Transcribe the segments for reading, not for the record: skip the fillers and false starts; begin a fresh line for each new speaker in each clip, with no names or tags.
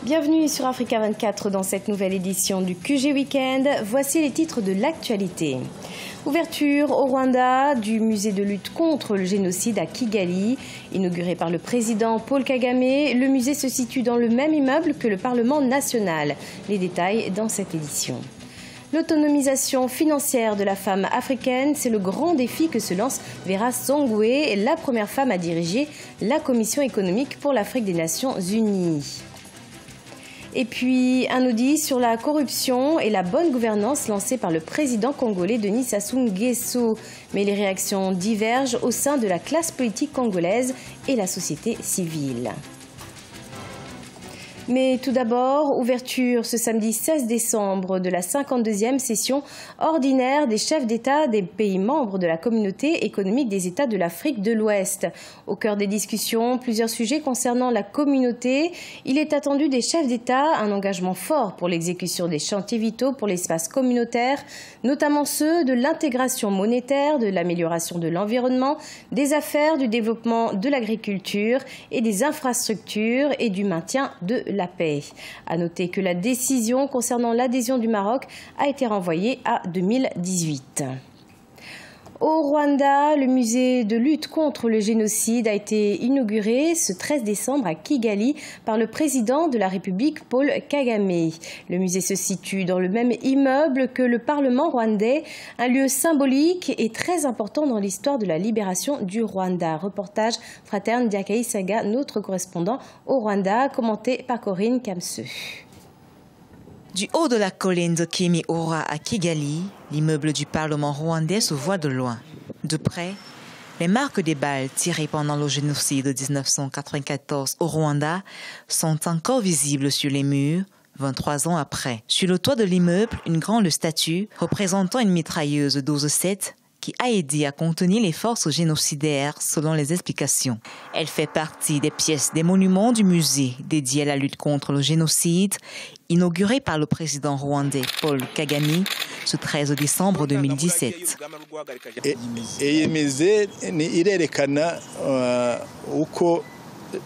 Bienvenue sur Africa 24 dans cette nouvelle édition du QG Weekend. Voici les titres de l'actualité. Ouverture au Rwanda du musée de lutte contre le génocide à Kigali. Inauguré par le président Paul Kagame, le musée se situe dans le même immeuble que le Parlement national. Les détails dans cette édition. L'autonomisation financière de la femme africaine, c'est le grand défi que se lance Vera Songwe, la première femme à diriger la Commission économique pour l'Afrique des Nations Unies. Et puis, un audit sur la corruption et la bonne gouvernance lancé par le président congolais Denis Sassou Nguesso. Mais les réactions divergent au sein de la classe politique congolaise et la société civile. Mais tout d'abord, ouverture ce samedi 16 décembre de la 52e session ordinaire des chefs d'État des pays membres de la communauté économique des États de l'Afrique de l'Ouest. Au cœur des discussions, plusieurs sujets concernant la communauté. Il est attendu des chefs d'État un engagement fort pour l'exécution des chantiers vitaux pour l'espace communautaire, notamment ceux de l'intégration monétaire, de l'amélioration de l'environnement, des affaires, du développement de l'agriculture et des infrastructures et du maintien de la paix. À noter que la décision concernant l'adhésion du Maroc a été renvoyée à 2018. Au Rwanda, le musée de lutte contre le génocide a été inauguré ce 13 décembre à Kigali par le président de la République Paul Kagame. Le musée se situe dans le même immeuble que le Parlement rwandais, un lieu symbolique et très important dans l'histoire de la libération du Rwanda. Reportage Fraterne Diakaï Saga, notre correspondant au Rwanda, commenté par Corinne Kamseux.
Du haut de la colline de Kimi-Ora à Kigali, l'immeuble du Parlement rwandais se voit de loin. De près, les marques des balles tirées pendant le génocide de 1994 au Rwanda sont encore visibles sur les murs, 23 ans après. Sur le toit de l'immeuble, une grande statue représentant une mitrailleuse 12-7 qui a aidé à contenir les forces génocidaires selon les explications. Elle fait partie des pièces des monuments du musée dédié à la lutte contre le génocide, inauguré par le président rwandais Paul Kagame ce 13 décembre 2017.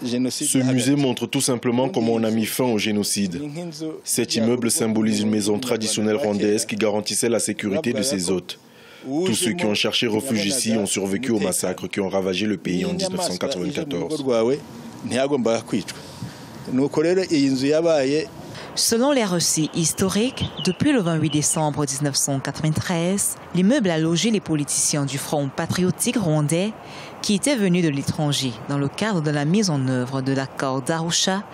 Ce musée montre tout simplement comment on a mis fin au génocide. Cet immeuble symbolise une maison traditionnelle rwandaise qui garantissait la sécurité de ses hôtes. Tous ceux qui ont cherché refuge ici ont survécu aux massacres qui ont ravagé le pays en 1994.
Selon les récits historiques, depuis le 28 décembre 1993, l'immeuble a logé les politiciens du Front patriotique rwandais qui étaient venus de l'étranger dans le cadre de la mise en œuvre de l'accord d'Arusha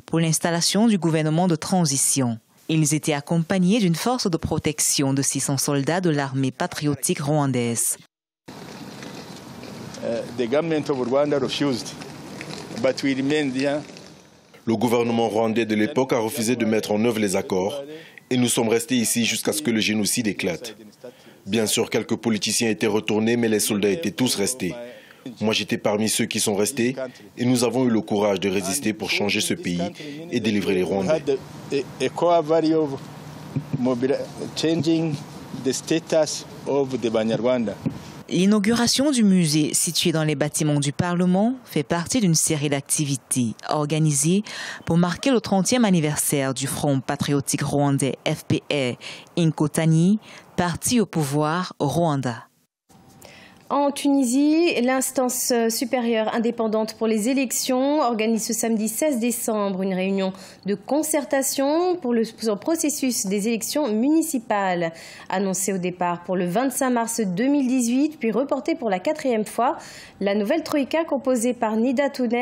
pour l'installation du gouvernement de transition. Ils étaient accompagnés d'une force de protection de 600 soldats de l'armée patriotique rwandaise.
Le gouvernement rwandais de l'époque a refusé de mettre en œuvre les accords et nous sommes restés ici jusqu'à ce que le génocide éclate. Bien sûr, quelques politiciens étaient retournés, mais les soldats étaient tous restés. Moi, j'étais parmi ceux qui sont restés et nous avons eu le courage de résister pour changer ce pays et délivrer les Rwandais.
L'inauguration du musée situé dans les bâtiments du Parlement fait partie d'une série d'activités organisées pour marquer le 30e anniversaire du Front patriotique rwandais FPR Inkotani, parti au pouvoir au Rwanda.
En Tunisie, l'instance supérieure indépendante pour les élections organise ce samedi 16 décembre une réunion de concertation pour le processus des élections municipales. Annoncée au départ pour le 25 mars 2018, puis reportée pour la 4e fois, la nouvelle troïka composée par Nida Tounes,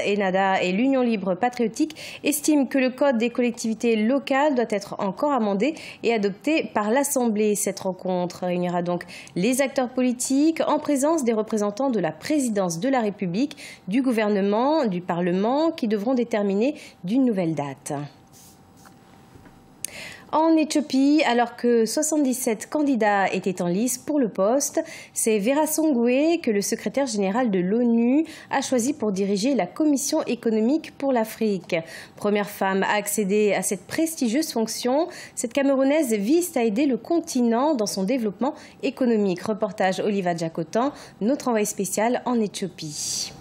Ennahda et l'Union libre patriotique estime que le code des collectivités locales doit être encore amendé et adopté par l'Assemblée. Cette rencontre réunira donc les acteurs politiques en présence des représentants de la présidence de la République, du gouvernement, du Parlement, qui devront déterminer d'une nouvelle date. En Éthiopie, alors que 77 candidats étaient en lice pour le poste, c'est Vera Songwe que le secrétaire général de l'ONU a choisi pour diriger la Commission économique pour l'Afrique. Première femme à accéder à cette prestigieuse fonction, cette Camerounaise vise à aider le continent dans son développement économique. Reportage Oliva Djakotan, notre envoyé spécial en Éthiopie.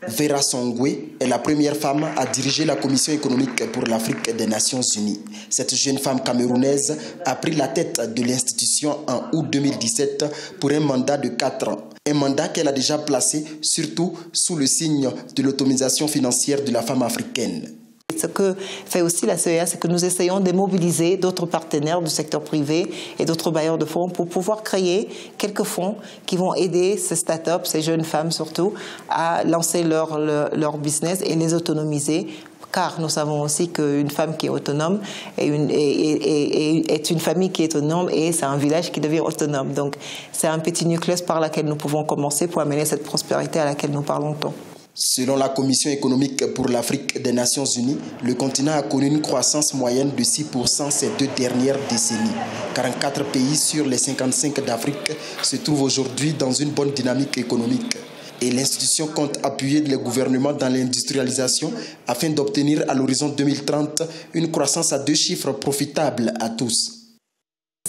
Vera Songwe est la première femme à diriger la Commission économique pour l'Afrique des Nations Unies. Cette jeune femme camerounaise a pris la tête de l'institution en août 2017 pour un mandat de 4 ans. Un mandat qu'elle a déjà placé surtout sous le signe de l'autonomisation financière de la femme africaine.
Ce que fait aussi la CEA, c'est que nous essayons de mobiliser d'autres partenaires du secteur privé et d'autres bailleurs de fonds pour pouvoir créer quelques fonds qui vont aider ces startups, ces jeunes femmes surtout, à lancer leur business et les autonomiser. Car nous savons aussi qu'une femme qui est autonome est une famille qui est autonome et c'est un village qui devient autonome. Donc c'est un petit nucléus par lequel nous pouvons commencer pour amener cette prospérité à laquelle nous parlons tant.
Selon la Commission économique pour l'Afrique des Nations Unies, le continent a connu une croissance moyenne de 6% ces 2 dernières décennies. 44 pays sur les 55 d'Afrique se trouvent aujourd'hui dans une bonne dynamique économique. Et l'institution compte appuyer les gouvernements dans l'industrialisation afin d'obtenir à l'horizon 2030 une croissance à 2 chiffres profitable à tous.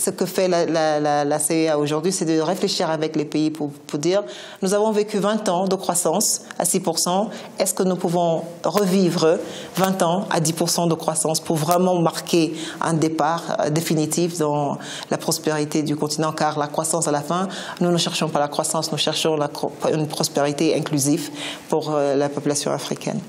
Ce que fait la CEA aujourd'hui, c'est de réfléchir avec les pays pour dire nous avons vécu 20 ans de croissance à 6%. Est-ce que nous pouvons revivre 20 ans à 10% de croissance pour vraiment marquer un départ définitif dans la prospérité du continent? Car la croissance à la fin, nous ne cherchons pas la croissance, nous cherchons une prospérité inclusive pour la population africaine.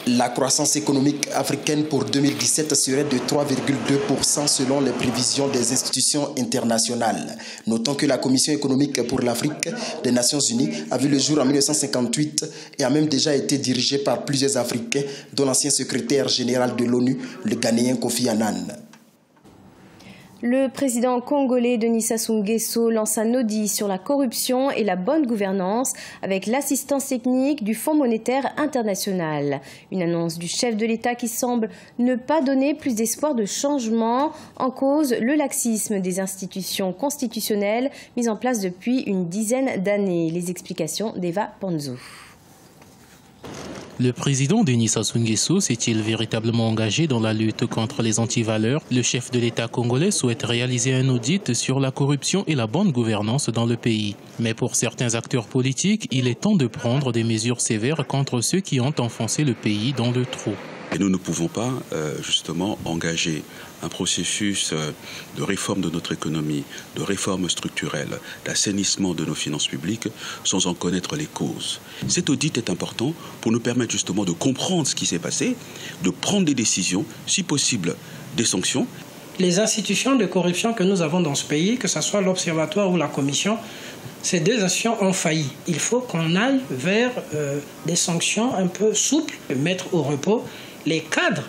La croissance économique africaine pour 2017 serait de 3,2% selon les prévisions des institutions internationales. Notons que la Commission économique pour l'Afrique des Nations Unies a vu le jour en 1958 et a même déjà été dirigée par plusieurs Africains, dont l'ancien secrétaire général de l'ONU, le Ghanéen Kofi Annan.
Le président congolais Denis Sassou Nguesso lance un audit sur la corruption et la bonne gouvernance avec l'assistance technique du Fonds monétaire international. Une annonce du chef de l'État qui semble ne pas donner plus d'espoir de changement. En cause, le laxisme des institutions constitutionnelles mises en place depuis une dizaine d'années. Les explications d'Eva Panzo.
Le président Denis Sassou Nguesso s'est-il véritablement engagé dans la lutte contre les antivaleurs? Le chef de l'État congolais souhaite réaliser un audit sur la corruption et la bonne gouvernance dans le pays. Mais pour certains acteurs politiques, il est temps de prendre des mesures sévères contre ceux qui ont enfoncé le pays dans le trou.
Et nous ne pouvons pas justement engager un processus de réforme de notre économie, de réforme structurelle, d'assainissement de nos finances publiques sans en connaître les causes. Cet audit est important pour nous permettre justement de comprendre ce qui s'est passé, de prendre des décisions, si possible des sanctions.
Les institutions de corruption que nous avons dans ce pays, que ce soit l'Observatoire ou la Commission, ces 2 institutions ont failli. Il faut qu'on aille vers des sanctions un peu souples, mettre au repos les cadres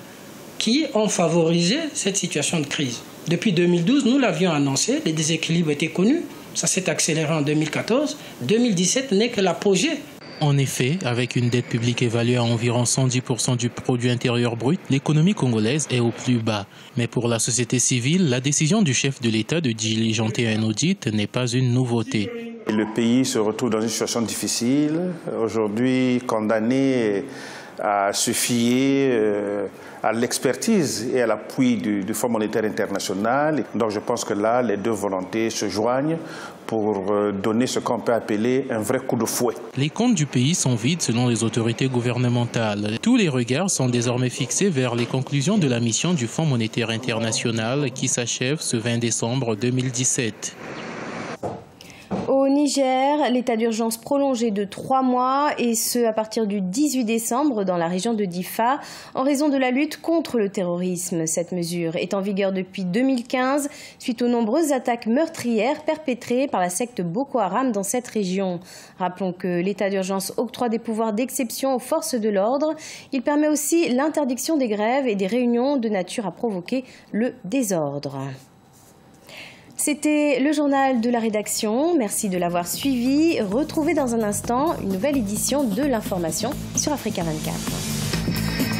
qui ont favorisé cette situation de crise. Depuis 2012, nous l'avions annoncé, les déséquilibres étaient connus, ça s'est accéléré en 2014, 2017 n'est que l'apogée.
En effet, avec une dette publique évaluée à environ 110% du produit intérieur brut, l'économie congolaise est au plus bas. Mais pour la société civile, la décision du chef de l'État de diligenter un audit n'est pas une nouveauté.
Le pays se retrouve dans une situation difficile, aujourd'hui condamné à se fier à l'expertise et à l'appui du Fonds monétaire international. Donc je pense que là, les 2 volontés se joignent pour donner ce qu'on peut appeler un vrai coup de fouet.
Les comptes du pays sont vides selon les autorités gouvernementales. Tous les regards sont désormais fixés vers les conclusions de la mission du Fonds monétaire international qui s'achève ce 20 décembre 2017.
Au Niger, l'état d'urgence prolongé de 3 mois et ce à partir du 18 décembre dans la région de Difa en raison de la lutte contre le terrorisme. Cette mesure est en vigueur depuis 2015 suite aux nombreuses attaques meurtrières perpétrées par la secte Boko Haram dans cette région. Rappelons que l'état d'urgence octroie des pouvoirs d'exception aux forces de l'ordre. Il permet aussi l'interdiction des grèves et des réunions de nature à provoquer le désordre. C'était le journal de la rédaction. Merci de l'avoir suivi. Retrouvez dans un instant une nouvelle édition de l'information sur Africa 24.